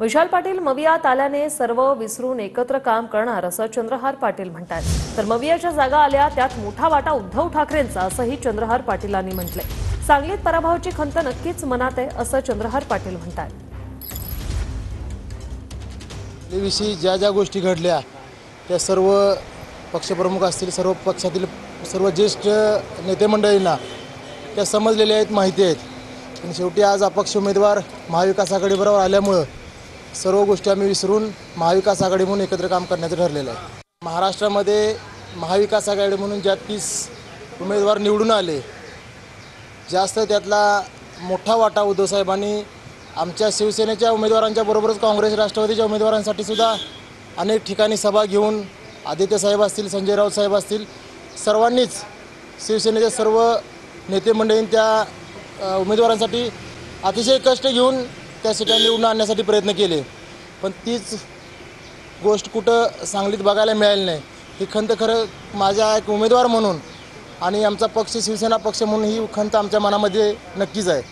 विशाल पाटील मवियात आल्याने सर्व विसरून एकत्र काम करणार असं चंद्रहार पाटील म्हणतात। तर मवियाच्या जागा आल्या त्यात मोठा वाटा उद्धव ठाकरेंचा असंही चंद्रहार पाटीलांनी म्हटलंय। सांगलीत पराभवाची खंत नक्कीच मनात आहे असं चंद्रहार पाटील म्हणतात। विषयी ज्या गोष्टी घडल्या त्या सर्व पक्षप्रमुख असतील, सर्व पक्षातील सर्व ज्येष्ठ नेते मंडळींना त्या समजलेल्या आहेत, माहिती आहेत। पण शेवटी आज अपक्ष उमेदवार महाविकास आघाडीबरोबर आल्यामुळे सर्व गोष्टी आम्ही विसरून महाविकास आघाडी म्हणून एकत्र काम करण्याचं ठरलेलं आहे। महाराष्ट्रामध्ये महाविकास आघाडी म्हणून ज्या 30 उमेदवार निवडून आले, जास्त त्यातला मोठा वाटा उद्धव साहेबांनी आमच्या शिवसेनेच्या उमेदवारांच्या बरोबरच काँग्रेस राष्ट्रवादीच्या उमेदवारांसाठी सुद्धा अनेक ठिकाणी सभा घेऊन आदित्य साहेब असतील, संजय राऊत साहेब असतील, सर्वांनीच शिवसेनेच्या सर्व नेते मंडळींनी त्या उमेदवारांसाठी अतिशय कष्ट घेऊन त्या सीटा निवडून आणण्यासाठी प्रयत्न केले। पण तीच गोष्ट कुठं सांगलीत बघायला मिळाली नाही। ही खंत खरं माझ्या एक उमेदवार म्हणून आणि आमचा पक्ष शिवसेना पक्ष म्हणून ही खंत आमच्या मनामध्ये नक्कीच आहे।